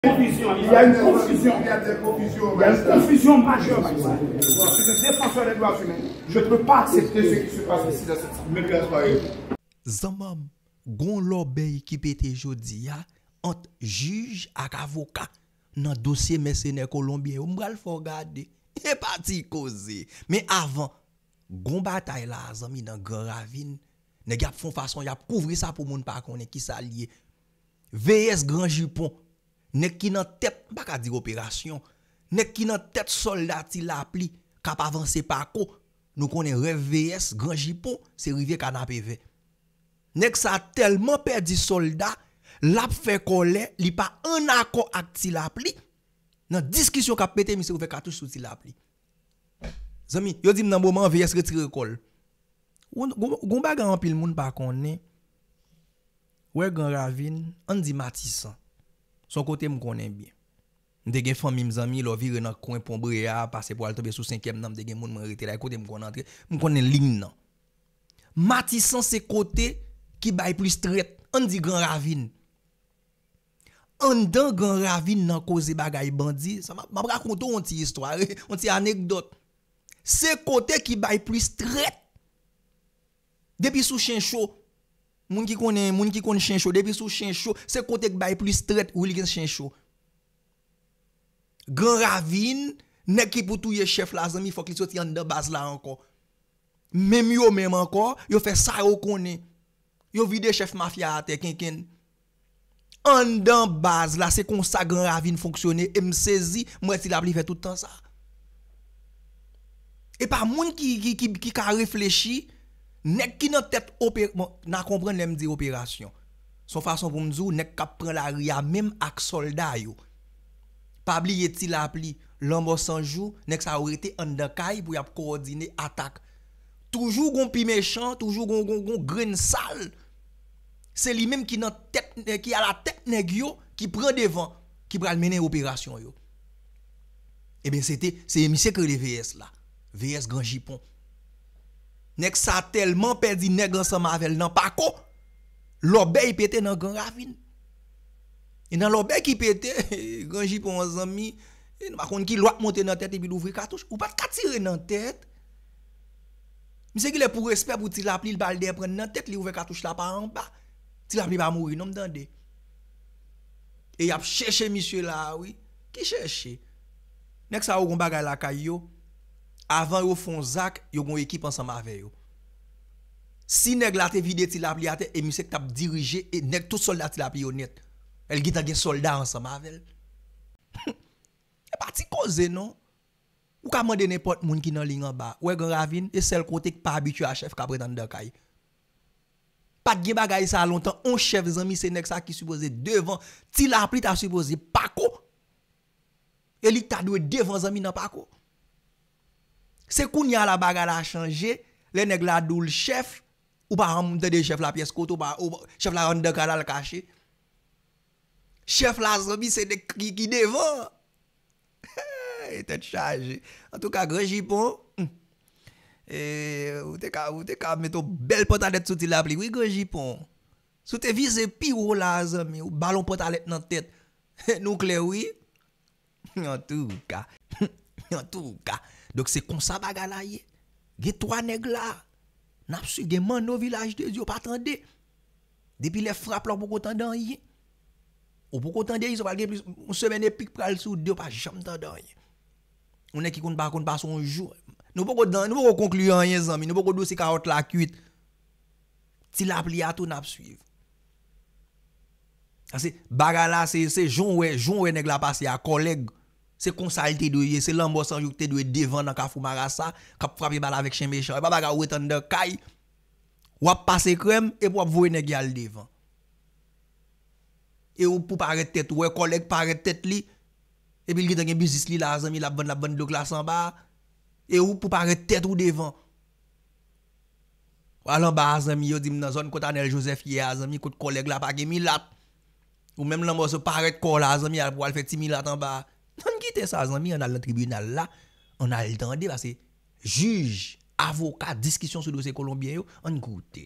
Il y a une confusion. Il y a une confusion majeure. Je suis défenseur des droits humains. Je ne peux pas accepter ce qui se passe ici dans cette salle. Zamam, gon l'obéi qui pété jodi ya entre juge et avocat dans dossier mercenaire colombien. On va le faire regarder. Et parti causer. Mais avant, gon bataille là, zami dans Grand Ravine, nèg a font façon y a couvrir ça pour moun pa connait qui ça lié. VS Grand Jupon, nèg qui nan tête, pas ka dire opération, nèg qui nan tête soldat ti la pli, k'ap avancer par ko. Nous connaît rêve VS Grand Jupon, c'est rivière canapé vert. Nèg ça tellement perdu soldat, l'a fait colère, li pas en accord avec ti la pli. Dans discussion qu'a pété monsieur ouvert cartouche sous ti la pli. Zami, yo dit nan moment VS retire col. Gon bagan en pile moun pa konne. Ouais Grand Ravine, on dit Matissan. Son côté me connaît bien. M'te gen famille m'zami, lo vire dans coin pont Bréa, passer pour aller tomber sous 5e nan, m'te gen moun m'arrêter là côté me connaît ligne nan. Matissan c'est côté qui bail plus straight, on dit Grand Ravine. En dans Grand Ravine nan cause bagay bandi, ça m'a raconter une petite histoire, une petite anecdote. C'est côté qui bail plus straight. Depuis sous chien chaud, moun qui connaît chien chaud, depuis sous chien chaud, c'est côté qui bail plus straight ou li gen chien chaud. Grand Ravine, nek qui pour touyer chef la zami, faut qu'il sorti en de base là encore. Même encore, yo fait ça yo connaît. Yo vide chef mafia à terre kenken. En dans base là, c'est comme ça Grand Ravine fonctionner et me saisi, moi si la pli fait tout le temps ça. Et pas moun qui a réfléchi, nek qui nan tête opération, n'a comprendre l'aime dire opération. Son façon pour me dire nek k'ap prend la ria même ak soldat yo. Pas oublier ti la pli, l'homme sans jour, nek ça aurait été en de kay pour y coordonner attaque. Toujours gon pi méchant, toujours gon grain sale. C'est lui même qui nan tête qui a la tête nèg yo qui prend devant, qui pral mener opération yo. Et bien c'est monsieur que les VS là. VS Grand Jupon. Nek sa tellement perdu nèg ensemble avec nan pa ko. L'obéi pété dans Grand Ravine. Et dans l'obéi qui pété, Grand Jupon zami, par contre qui l'a monter dans tête et puis l'ouvrir cartouche ou pas tirer dans tête. Monsieur qui est pour respect pour ti la pli le balde prendre dans tête, li ouvrir cartouche là par en bas. Ti la pli va mourir non m'tande. Et y a cherché monsieur là oui, qui cherche. Nek sa ou gon bagay la kayo. Avant yo font zak, yo gon équipe ensemble avec yo. Si nèg la te vide ti la pli à terre et monsieur t'a dirigé et nèg tout soldat ti la pli honnête. Elle gita gen soldat ensemble avec elle. Et parti cause non. Ou ka mande n'importe moun qui dans ligne en bas. Ouais Grand Ravine et seul côté qui pas habitué à chef ka prétendre dans kay. Pas de bagay ça longtemps, on chef zami c'est nèg ça qui supposé devant ti la pli t'a supposé pako. Et li t'a doué devant zami nan pako. C'est qu'on y a la bagarre a changé, les nèg la doule chef ou pas remonter de chef la pièce koto ba chef la rendre canal caché. Chef la zami c'est qui devant. Tête chargée. En tout cas Grand Jupon ou te ka mettre belle pantalette sous la pli. Oui Grand Jupon. Sous te vise pi ou la zami ou ballon pantalette dans tête. Nous clair oui. En tout cas. Donc c'est comme ça baga la yé. Ge trois nèg là. N'a su gen man au village de Dieu pas tande. Depuis les frappes là beaucoup tande rien. Ou beaucoup tande ils va gen plus une semaine épique pral sous deux pas jamais tande rien. On est qui compte pas son jour. Nous pas conclure rien zami, nous pas dossier carotte la cuite. Ti la pli a tout n'a suivre. Parce que baga là c'est jon ouais nèg la passé à collègue. C'est comme ça il doit c'est l'ambo sans jour te doit devant dans Kafou Marassa cap frapper balle avec chien méchant et pas baga ou étendre caille ou passer crème et pour voir nèg al devant et ou pour paraître tête ouais collègue paraître tête li et puis il gen business li la zami la bonne de glace en bas et ou pour paraître tête ou devant alors bas zami yo dit dans zone Cotanel Joseph hier zami côté collègue là pas gen milat ou même l'ambo se paraître corps la zami pour faire ti milat en bas. On quitte ça, amis, on a le tribunal là, on a le temps de parce que juge, avocat, discussion sur le dossier colombien, on écoute.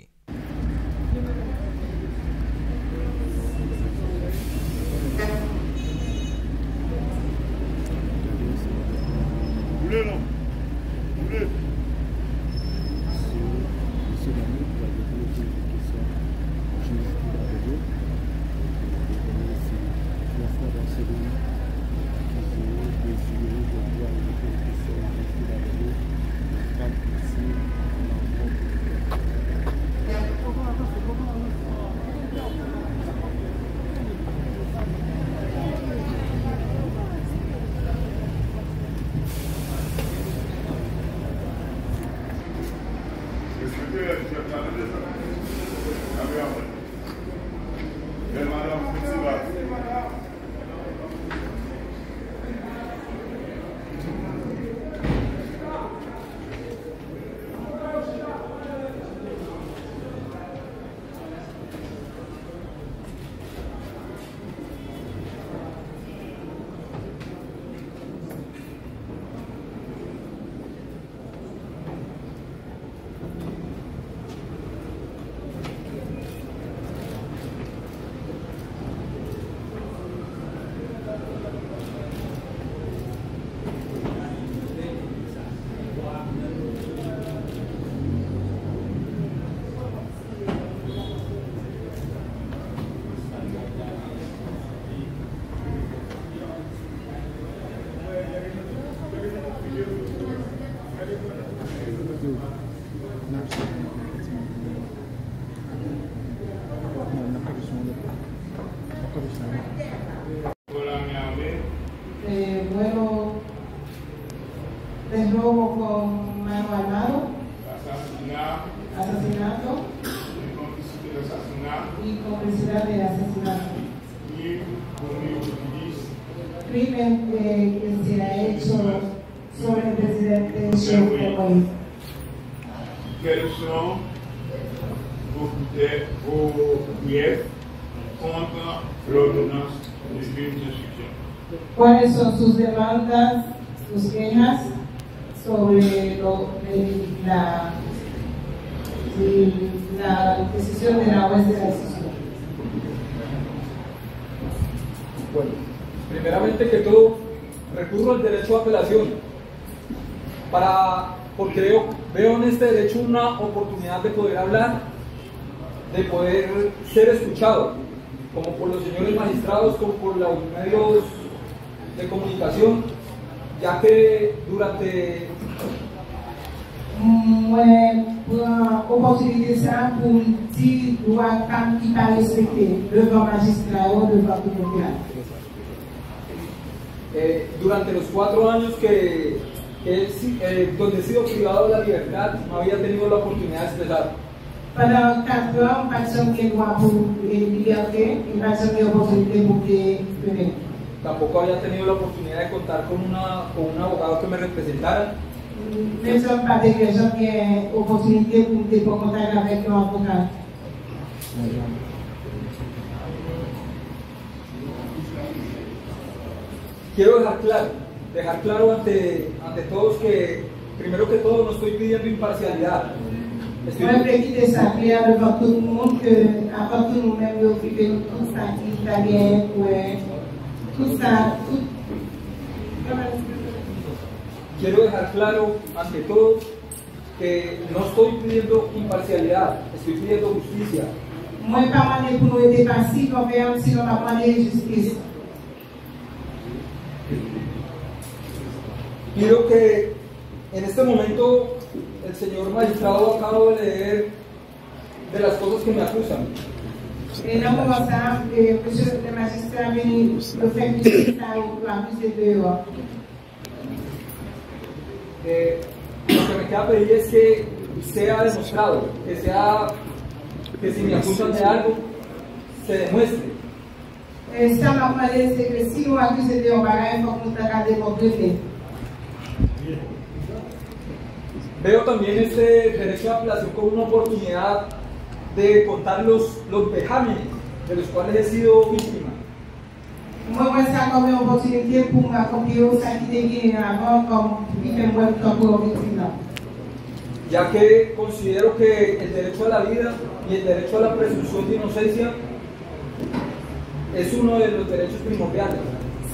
Bueno, de robo con mano armado, asesinato y complicidad de asesinato. Crimen que se ha hecho sobre el presidente Jovenel Moïse. Quels sont vos griefs contre l'ordonnance de juge d'instruction? ¿Cuáles son sus demandas, sus quejas sobre la decisión de la juez de la decisión? Bueno, primeramente que todo, recurro al derecho a apelación porque veo en este derecho una oportunidad de poder hablar, de poder ser escuchado, como por los señores magistrados, como por los medios de comunicación, ya que durante opportunité ça pour dire droit qui pas respecté devant magistrat ou devant tout le monde. Durante los 4 años donde he sido privado de la libertad, no había tenido la oportunidad de expresar. Pendant 4 ans, pas de droit pour liberté, et pas de opportunité pour venir. Tampoco había tenido la oportunidad de contar con un abogado que me representara. Ne sommes pas des gens qui ont opportunité pour contacter avec un avocat. Quiero dejar claro ante todos que, primero que todo, no estoy pidiendo imparcialidad. Je voudrais quitter ça clair devant tout le monde que, à part tout nous-mêmes, nous occupons tout ça qui est italien, tout ça, tout. Quiero dejar claro ante todos que no estoy pidiendo imparcialidad, estoy pidiendo justicia. Moi, pas demander pour nous aider passifs, on fait si on va demander justice. Quiero que en este momento el señor magistrado acabo de leer de las cosas que me acusan. Et là, on va ça, monsieur le magistrat venu le fait que ça ou accuser de Lo que me queda pedir es que sea demostrado, que si me acusan de algo, se demuestre. Ça m'a parlé, c'est que si on accuse de un bagage, il faut qu'on t'a démontrer. Veo también este derecho de apelación como una oportunidad de contar los vejámenes de los cuales he sido víctima. Moi, ça comme une opportunité pour m'accomplir ça qui devient avant comme moi comme victime. Ya que considero que el derecho a la vida y el derecho a la presunción de inocencia es uno de los derechos primordiales.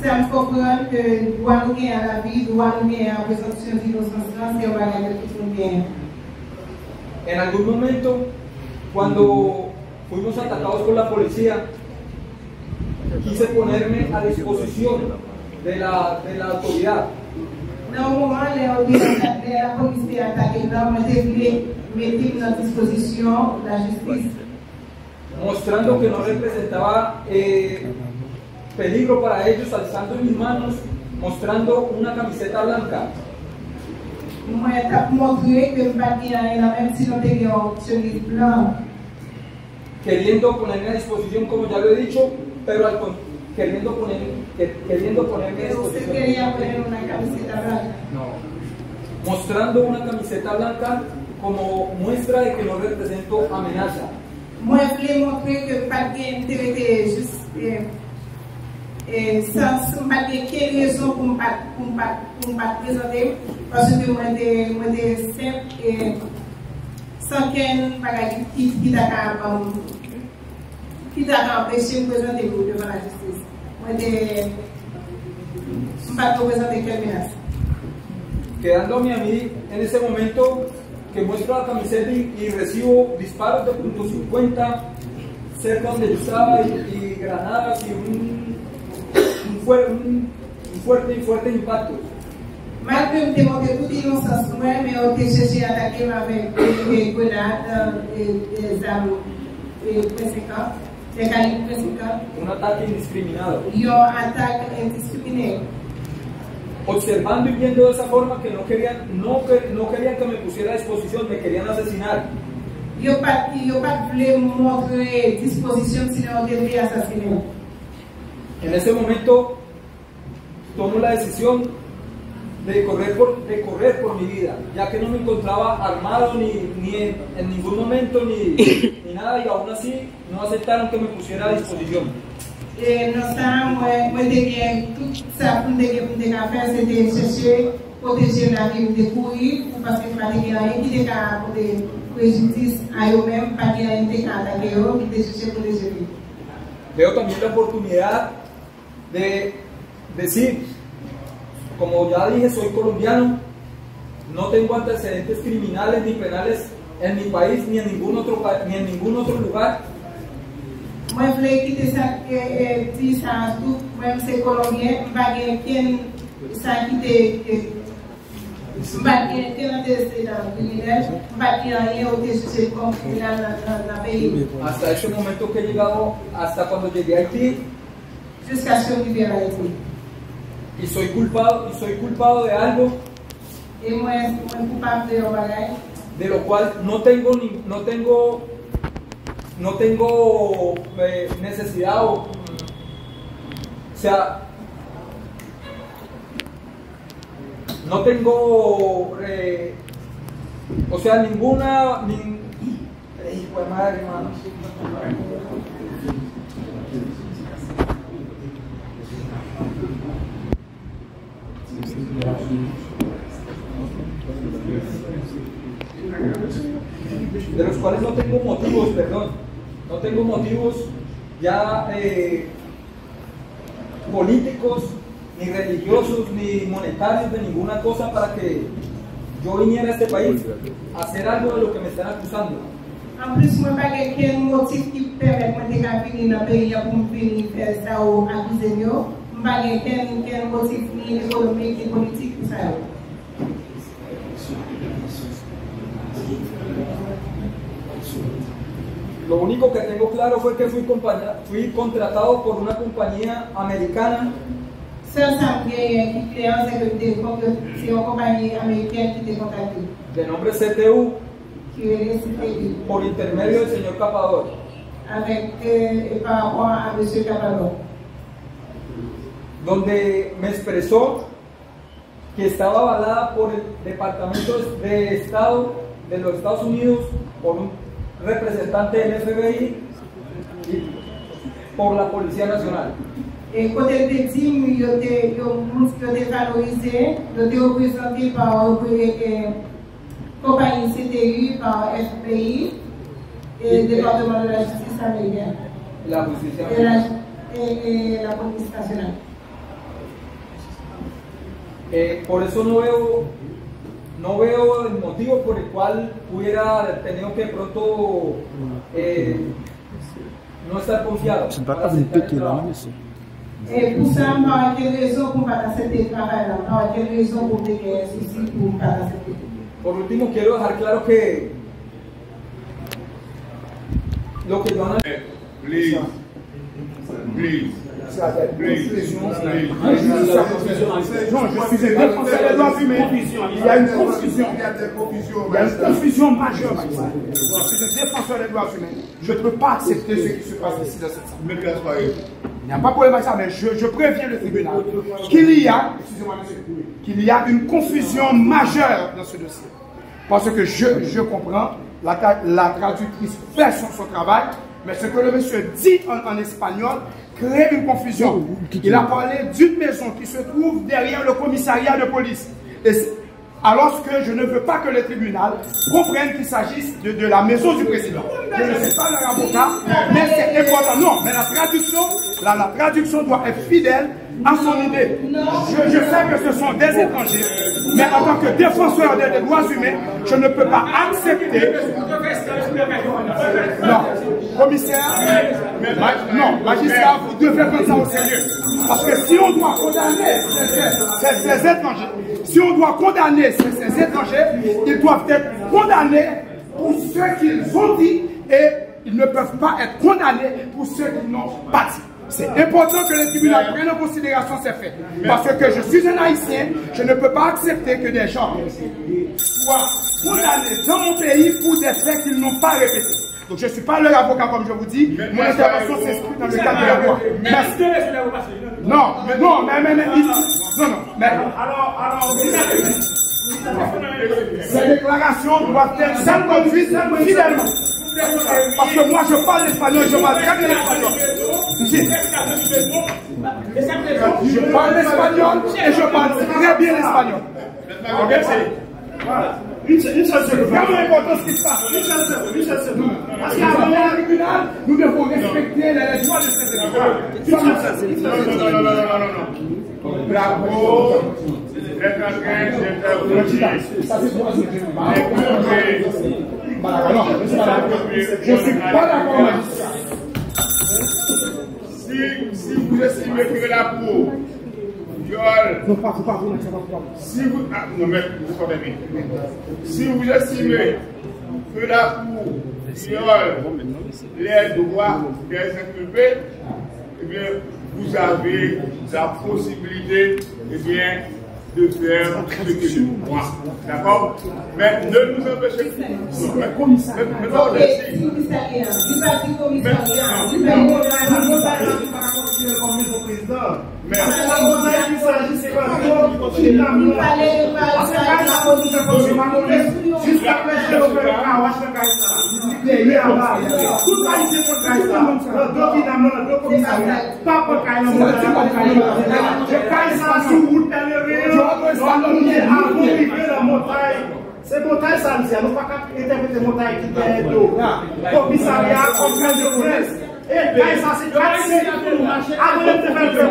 Ça me comprend que droit nous gagne à la vie, droit nous gagne à la présomption d'innocence, c'est un bagage que tout nous gagne. En algún momento, cuando fuimos atacados por la policía, quise ponerme a disposición de la autoridad. Dans le moment où la police est attaquée, je mettre à disposition la justice. Mostrando que no representaba peligro para ellos, alzando mis manos, mostrando una camiseta blanca. Moi, je montrer que je ne la même si nous avions une chemise blanche. Queriendo ponerme a disposición, como ya lo he dicho, pero queriendo ponerme a disposición. ¿Usted quería poner una camiseta blanca? No. Mostrando una camiseta blanca como muestra de que no represento amenaza. Moi, je voulais montrer que pas de juste sans pas de quelle raison pour me présenter, parce que moi, je suis simple et sans qu'un bagage qui t'a empêché de me présenter devant la justice. Moi, je ne suis pas présenter quelle menace. Quedándome a mí en ese momento que muestro la camiseta y recibo disparos de .50 cerca donde yo estaba y granadas y un fuerte impacto. Malgré me démontrer toute innocence, mais on a cherché à attaquer avec des grenades, des armes conséquentes, des calibres conséquents. Un ataque indiscriminado. Y un ataque indiscriminado. Observando y viendo de esa forma que no querían que me pusiera a disposición, me querían asesinar. Yo no voulais montrer disposición, sino debería asesinar. En ese momento tomo la decisión de correr por mi vida, ya que no me encontraba armado ni en ningún momento ni nada, y aún así no aceptaron que me pusiera a disposición. Moi, derrière tout ça, pour me faire, c'était chercher, protéger la vie, de courir, parce que je n'avais rien qui était pour des préjudices à eux-mêmes, pas qu'il y a une qui attaqué eux, qui était cherché pour protéger. Veo también la oportunidad de decir, como ya dije, soy colombiano, no tengo antecedentes criminales ni penales en mi país ni en ningún otro lugar. Moi, je voulais quitter ça, dire ça tout, même c'est colombien, je ne sais pas quitter, je ne sais pas intéressé dans le criminel, je ne sais pas rien au TCC comme criminel dans le pays. Hasta ese momento que he llegado, hasta cuando llegué a Haití, jusqu'à ce que je vienne à Haití. Y soy culpado de algo, y moi, coupable de un bagage, de lo cual no tengo necesidad o sea, no tengo o sea, ninguna hijo de madre, hermano. De los cuales no tengo motivos, no tengo motivos ya políticos, ni religiosos, ni monetarios, de ninguna cosa para que yo viniera a este país a hacer algo de lo que me están acusando. En plus, moi, pas quelqu'un motif qui permet de venir dans le pays pour venir faire ça ou accuser nous. Pas quelqu'un motif ni économique ni politique pour ça. Lo único que tengo claro fue que fui contratado por una compañía americana. C'est une compagnie américaine qui t'a contacté. De nombre CTU. Por intermedio del señor Capador. Par rapport a M. Capador. Donde me expresó que estaba avalada por el Departamento de Estado de los Estados Unidos, por un representante del FBI y por la Policía Nacional. Quand elle te dit, je t'ai valorisé, je t'ai représenté par compagnie CTU, par FBI et le département de la justice américaine. La justicia nacional. Et la police nationale. Por eso no veo el motivo por el cual hubiera tenido que de pronto no estar confiado. Pour ça, par quelle raison pour ne pas accepter le travail là? Par quelle raison pour que ceci pour ne pas accepter? Por último, quiero dejar claro que lo que yo no... Please. Non, je suis un défenseur des droits humains. Il y a une confusion. Il y a une confusion majeure. Je suis un défenseur des droits humains. Je ne peux pas accepter ce qui se passe ici dans cette salle. Il n'y a pas de problème avec ça, mais je préviens le tribunal qu'il y a une confusion majeure dans ce dossier. Parce que je comprends, la traductrice fait son travail, mais ce que le monsieur dit en espagnol crée une confusion. Il a parlé d'une maison qui se trouve derrière le commissariat de police. Alors que je ne veux pas que le tribunal comprenne qu'il s'agisse de la maison du président. Je ne suis pas leur avocat, mais c'est important. Non, mais la traduction doit être fidèle à son idée. Je sais que ce sont des étrangers, mais en tant que défenseur des droits humains, je ne peux pas accepter. Non, commissaire, non, magistrat, vous devez prendre ça au sérieux. Parce que si on doit condamner ces étrangers, si on doit condamner ces étrangers, ils doivent être condamnés pour ce qu'ils ont dit et ils ne peuvent pas être condamnés pour ce qu'ils n'ont pas dit. C'est important que le tribunal prenne en considération ces faits. Parce que je suis un Haïtien, je ne peux pas accepter que des gens soient condamnés dans mon pays pour des faits qu'ils n'ont pas répétés. Donc je ne suis pas leur avocat comme je vous dis, mon intervention s'inscrit dans le cadre de la loi. Merci. Non, mais ces déclarations doivent être conduites fidèlement. Parce que moi je parle l'espagnol, je parle très bien l'espagnol. Je parle l'espagnol et je parle très bien l'espagnol. Ok, c'est... Voilà. Une seule seconde. C'est vraiment important ce qui se passe. Une seule seconde. Parce qu'avant le tribunal, nous devons respecter les droits de ces étrangers. Non. Bravo. D'être en train d'interroger. Je ne suis pas d'accord avec ça. Si vous estimez que la peau viole, si vous estimez que la peau viole les droits des inculpés, eh bien, vous avez la possibilité, eh bien, de faire ce que je crois. D'accord? Mais ne nous empêchez c'est montagne, ça nous ne pas interpréter montagne qui est d'eau. Commissariat, organe de presse. Et là, ça c'est gratuit. Avant de faire le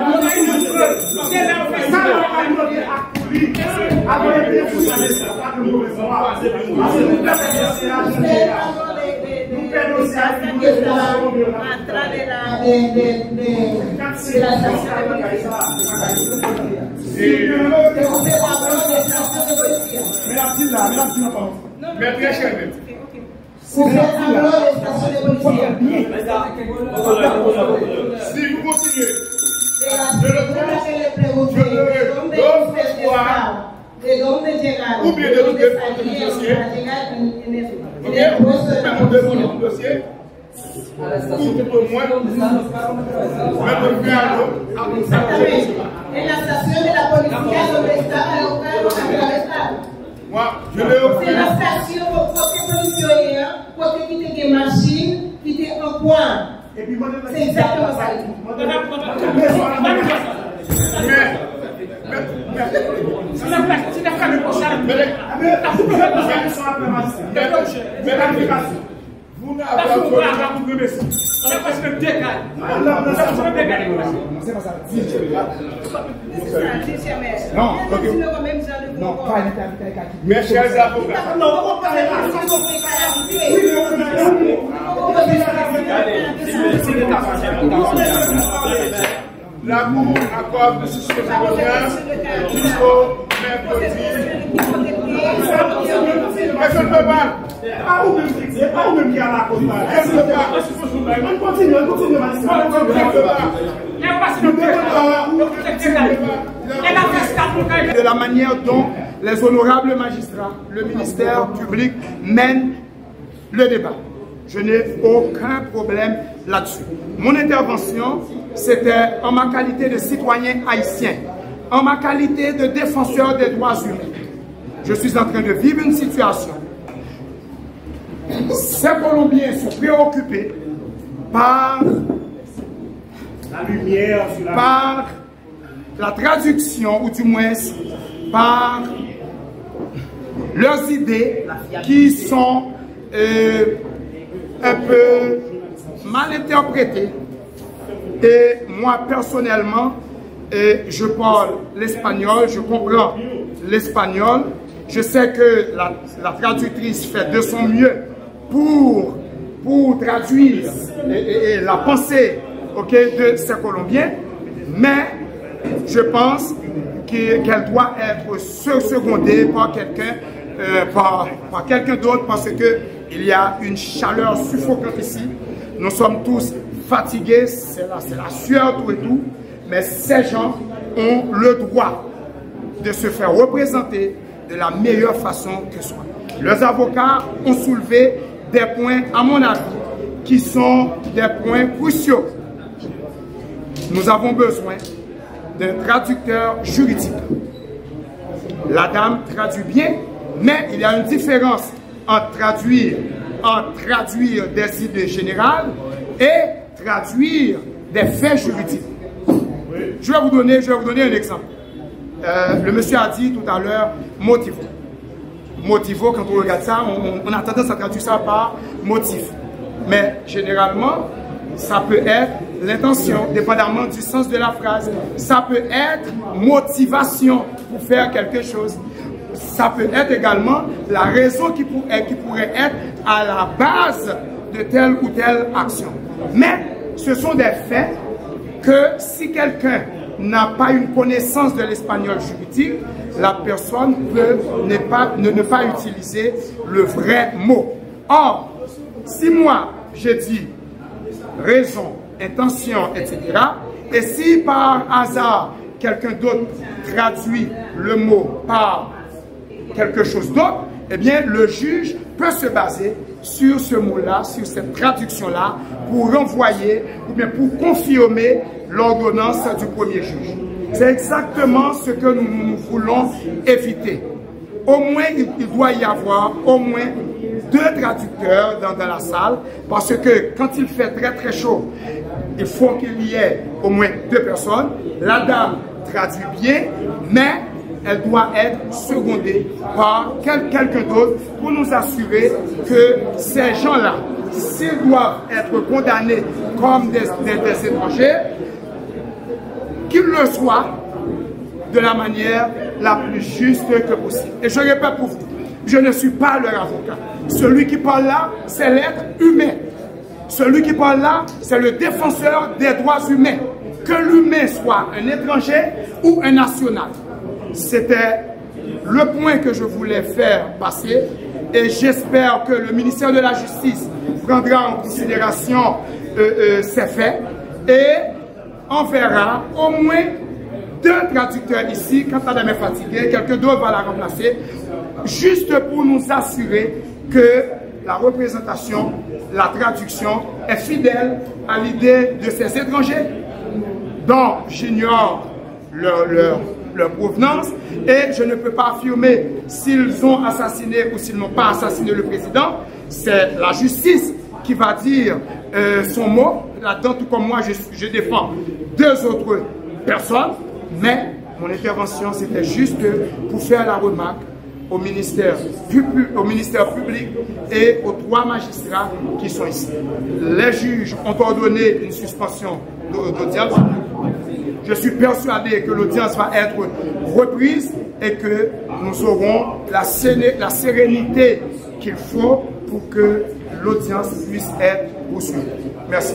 si vous continuez, ¿de dónde llegaron? Ou bien de dónde salieron un dossier. A la estación de policía donde están los carros Exactamente. En la estación de la policía donde estaban los carros atravesados. C'est la station côté policier, côté qui était des machines, qui était en point. C'est exactement ça. Vous Non, pas mes chers avocats. La Cour accorde jusqu'au mercredi. Mais je ne peux pas. Pas où même qui a la cause. Je ne peux pas. On continue. De la manière dont les honorables magistrats, le ministère public mène le débat. Je n'ai aucun problème là-dessus. Mon intervention, c'était en ma qualité de citoyen haïtien, en ma qualité de défenseur des droits humains. Je suis en train de vivre une situation. Ces Colombiens sont préoccupés par la lumière sur la... par la traduction, ou du moins par leurs idées qui sont un peu mal interprétées. Et moi, personnellement, je parle l'espagnol, je comprends l'espagnol. Je sais que la traductrice fait de son mieux pour traduire la pensée de ces Colombiens, mais je pense qu'elle doit être secondée par quelqu'un d'autre, parce qu'il y a une chaleur suffocante ici. Nous sommes tous fatigués, c'est la sueur, tout et tout, mais ces gens ont le droit de se faire représenter de la meilleure façon que soit. Leurs avocats ont soulevé des points, à mon avis, qui sont des points cruciaux. Nous avons besoin d'un traducteur juridique. La dame traduit bien, mais il y a une différence entre traduire des idées générales et traduire des faits juridiques. Je vais vous donner un exemple. Le monsieur a dit tout à l'heure motivo. Motivo, quand on regarde ça, on a tendance à traduire ça par motif. Mais généralement, ça peut être l'intention, dépendamment du sens de la phrase. Ça peut être motivation pour faire quelque chose. Ça peut être également la raison qui pourrait être à la base de telle ou telle action. Mais ce sont des faits que si quelqu'un n'a pas une connaissance de l'espagnol juridique, la personne peut ne pas utiliser le vrai mot. Or, si moi, je dis raison, intention, etc., et si par hasard, quelqu'un d'autre traduit le mot par quelque chose d'autre, eh bien, le juge peut se baser sur ce mot-là, sur cette traduction-là, pour renvoyer ou bien pour confirmer l'ordonnance du premier juge. C'est exactement ce que nous voulons éviter. Au moins, il doit y avoir au moins 2 traducteurs dans la salle, parce que quand il fait très très chaud, il faut qu'il y ait au moins 2 personnes. La dame traduit bien, mais elle doit être secondée par quelqu'un d'autre pour nous assurer que ces gens-là, s'ils doivent être condamnés comme des étrangers, qu'ils le soient de la manière la plus juste que possible. Et je répète pour vous, je ne suis pas leur avocat. Celui qui parle là, c'est l'être humain. Celui qui parle là, c'est le défenseur des droits humains. Que l'humain soit un étranger ou un national. C'était le point que je voulais faire passer et j'espère que le ministère de la Justice prendra en considération ces faits et enverra au moins 2 traducteurs ici. Quand madame est fatiguée, quelqu'un d'autre va la remplacer, juste pour nous assurer que la représentation, la traduction est fidèle à l'idée de ces étrangers dont j'ignore leur provenance et je ne peux pas affirmer s'ils ont assassiné ou s'ils n'ont pas assassiné le président. C'est la justice qui va dire son mot. Là-dedans, tout comme moi, je défends 2 autres personnes, mais mon intervention, c'était juste pour faire la remarque au ministère public et aux 3 magistrats qui sont ici. Les juges ont ordonné une suspension d'audience. Je suis persuadé que l'audience va être reprise et que nous aurons la sérénité qu'il faut pour que l'audience puisse être poursuivie. Merci.